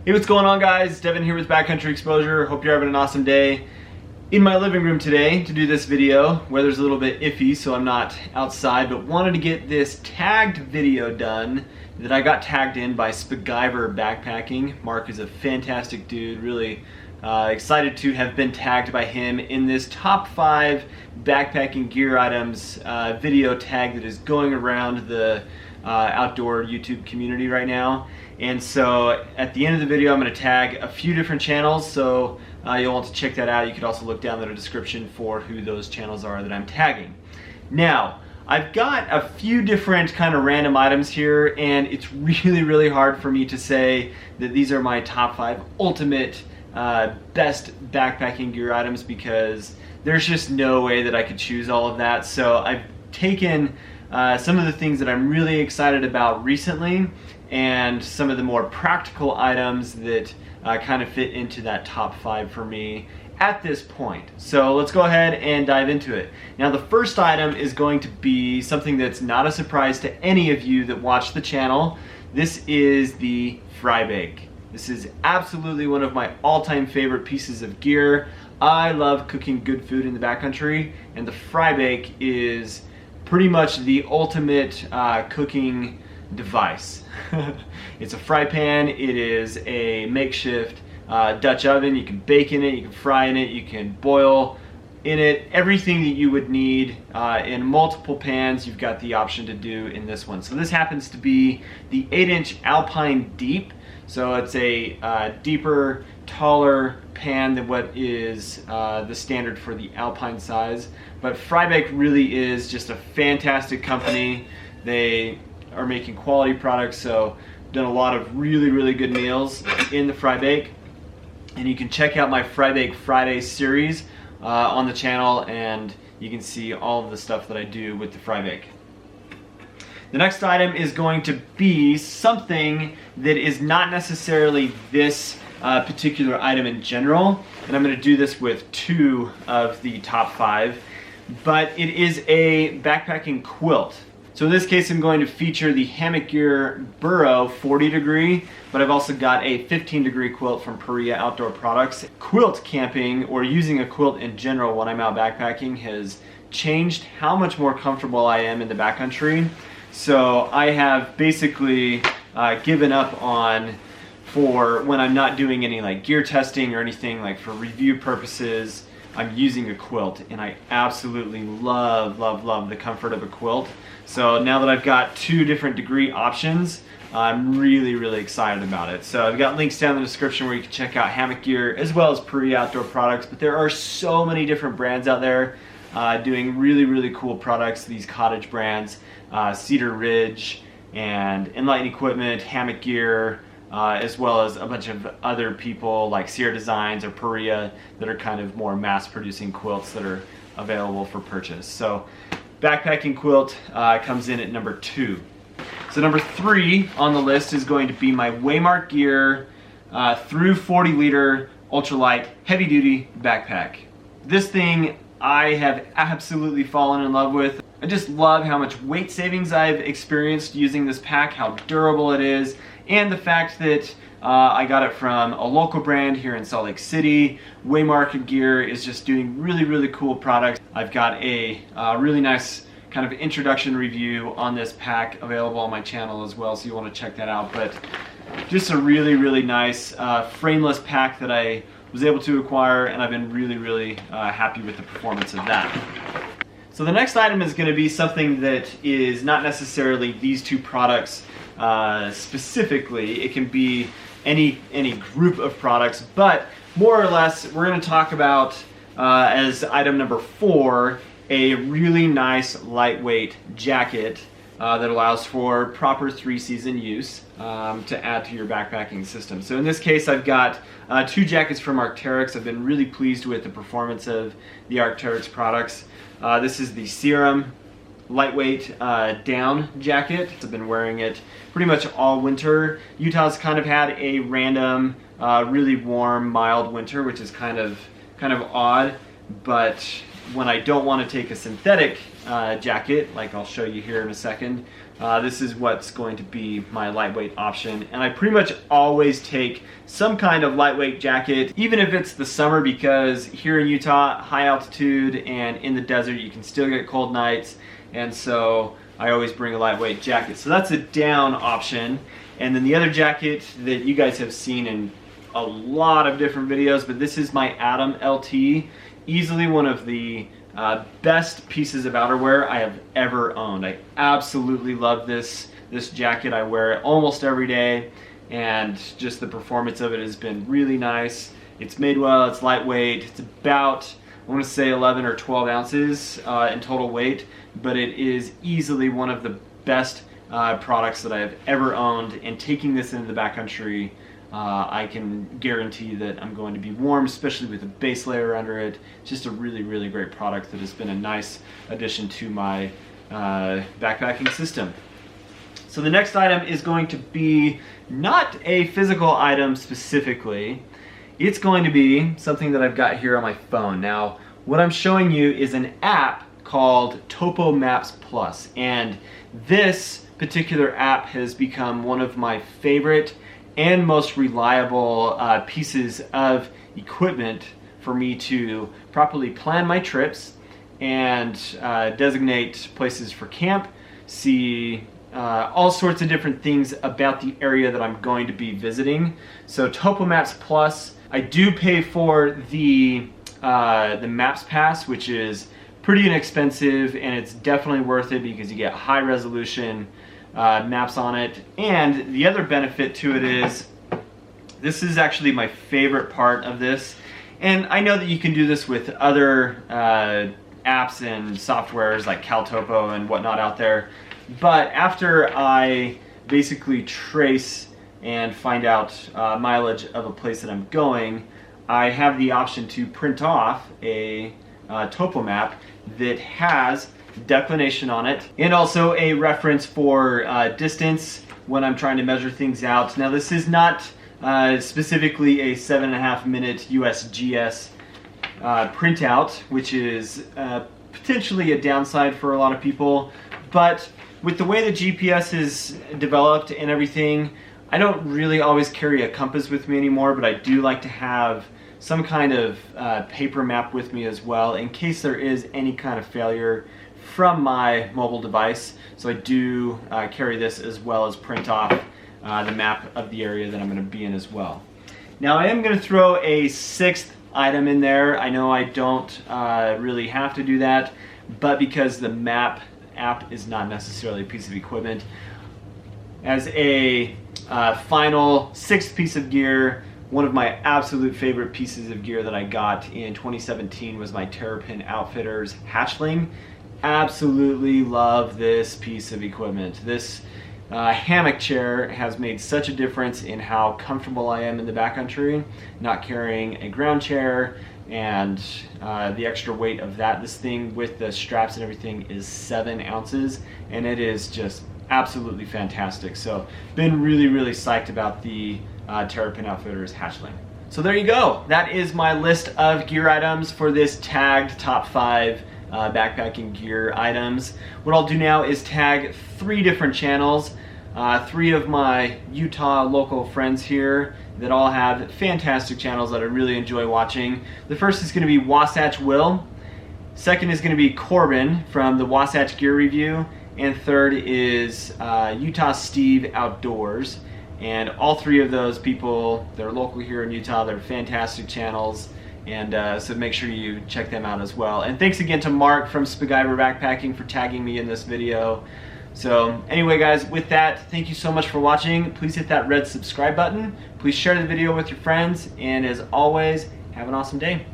Hey, what's going on, guys? Devin here with Backcountry Exposure. Hope you're having an awesome day. In my living room today to do this video. Weather's a little bit iffy, so I'm not outside, but wanted to get this tagged video done that I got tagged in by Spiguyver Backpacking. Mark is a fantastic dude. Really excited to have been tagged by him in this top 5 backpacking gear items video tag that is going around the outdoor YouTube community right now. And so at the end of the video I'm going to tag a few different channels, so you'll want to check that out. You could also look down in the description for who those channels are that I'm tagging. Now, I've got a few different kind of random items here, and it's really hard for me to say that these are my top 5 ultimate best backpacking gear items, because there's just no way that I could choose all of that. So I've taken some of the things that I'm really excited about recently and some of the more practical items that kind of fit into that top 5 for me at this point. So let's go ahead and dive into it. Now, the first item is going to be something that's not a surprise to any of you that watch the channel. This is the fry bake. This is absolutely one of my all-time favorite pieces of gear. I love cooking good food in the backcountry, and the fry bake is pretty much the ultimate cooking device. It's a fry pan. It is a makeshift Dutch oven. You can bake in it, you can fry in it, you can boil in it. Everything that you would need in multiple pans, you've got the option to do in this one. So this happens to be the 8-inch Alpine Deep. So it's a deeper, taller pan than what is the standard for the Alpine size. But Frybake really is just a fantastic company. They are making quality products, so done a lot of really good meals in the Frybake. And you can check out my Frybake Friday series on the channel, and you can see all of the stuff that I do with the Frybake. The next item is going to be something that is not necessarily this particular item in general, and I'm going to do this with 2 of the top 5, but it is a backpacking quilt. So in this case I'm going to feature the Hammock Chair Burrow 40 degree, but I've also got a 15 degree quilt from Perea Outdoor Products. Quilt camping, or using a quilt in general when I'm out backpacking, has changed how much more comfortable I am in the backcountry. So I have basically given up on, for when I'm not doing any like gear testing or anything, like for review purposes, I'm using a quilt, and I absolutely love the comfort of a quilt. So now that I've got 2 different degree options, I'm really excited about it. So I've got links down in the description where you can check out Hammock Gear as well as Perea Outdoor Products, but there are so many different brands out there doing really cool products. These cottage brands, Cedar Ridge and Enlighten Equipment, Hammock Gear, as well as a bunch of other people like Sierra Designs or Perea that are kind of more mass producing quilts that are available for purchase. So backpacking quilt comes in at number 2. So number 3 on the list is going to be my Waymark Gear through 40 liter ultralight heavy duty backpack. This thing I have absolutely fallen in love with. I just love how much weight savings I've experienced using this pack, how durable it is, and the fact that I got it from a local brand here in Salt Lake City. Waymark Gear is just doing really cool products. I've got a really nice kind of introduction review on this pack available on my channel as well, so you want to check that out. But just a really nice frameless pack that I was able to acquire, and I've been really happy with the performance of that. So the next item is going to be something that is not necessarily these 2 products specifically. It can be any group of products, but more or less we're going to talk about as item number 4, a really nice lightweight jacket that allows for proper 3-season use to add to your backpacking system. So in this case I've got 2 jackets from Arc'teryx. I've been really pleased with the performance of the Arc'teryx products. This is the Serum lightweight down jacket. I've been wearing it pretty much all winter. Utah's kind of had a random, really warm, mild winter, which is kind of odd, but when I don't want to take a synthetic jacket, like I'll show you here in a second, this is what's going to be my lightweight option. And I pretty much always take some kind of lightweight jacket, even if it's the summer, because here in Utah, high altitude and in the desert, you can still get cold nights. And so I always bring a lightweight jacket. So that's a down option. And then the other jacket that you guys have seen in a lot of different videos, but this is my Atom LT. Easily one of the best pieces of outerwear I have ever owned. I absolutely love this jacket. I wear it almost every day, and just the performance of it has been really nice. It's made well, it's lightweight, it's about, I want to say 11 or 12 ounces in total weight, but it is easily one of the best products that I have ever owned, and taking this into the backcountry, I can guarantee that I'm going to be warm, especially with a base layer under it. It's just a really, really great product that has been a nice addition to my backpacking system. So the next item is going to be not a physical item specifically. It's going to be something that I've got here on my phone. Now, what I'm showing you is an app called Topo Maps Plus, and this particular app has become one of my favorite and most reliable pieces of equipment for me to properly plan my trips and designate places for camp, see all sorts of different things about the area that I'm going to be visiting. So Topo Maps Plus, I do pay for the Maps Pass, which is pretty inexpensive, and it's definitely worth it because you get high resolution maps on it. And the other benefit to it is, this is actually my favorite part of this, and I know that you can do this with other apps and softwares like CalTopo and whatnot out there, but after I basically trace and find out mileage of a place that I'm going, I have the option to print off a topo map that has declination on it, and also a reference for distance when I'm trying to measure things out. Now, this is not specifically a 7.5 minute USGS printout, which is potentially a downside for a lot of people, but with the way the GPS is developed and everything, I don't really always carry a compass with me anymore, but I do like to have some kind of paper map with me as well in case there is any kind of failure from my mobile device. So I do carry this as well as print off the map of the area that I'm going to be in as well. Now, I am going to throw a sixth item in there. I know I don't really have to do that, but because the map app is not necessarily a piece of equipment, as a final sixth piece of gear, one of my absolute favorite pieces of gear that I got in 2017 was my Terrapin Outfitters Hatchling. Absolutely love this piece of equipment. This hammock chair has made such a difference in how comfortable I am in the backcountry, not carrying a ground chair, and the extra weight of that. This thing with the straps and everything is 7 ounces, and it is just absolutely fantastic. So been really, really psyched about the Terrapin Outfitters Hatchling. So there you go. That is my list of gear items for this tagged top 5 backpacking gear items. What I'll do now is tag 3 different channels, 3 of my Utah local friends here that all have fantastic channels that I really enjoy watching. The first is going to be Wasatch Will, second is going to be Corbin from the Wasatch Gear Review, and third is Utah Steve Outdoors. And all 3 of those people, they're local here in Utah, they're fantastic channels, and so make sure you check them out as well. And thanks again to Mark from Spiguyver Backpacking for tagging me in this video. So anyway guys, with that, thank you so much for watching. Please hit that red subscribe button. Please share the video with your friends, and as always, have an awesome day.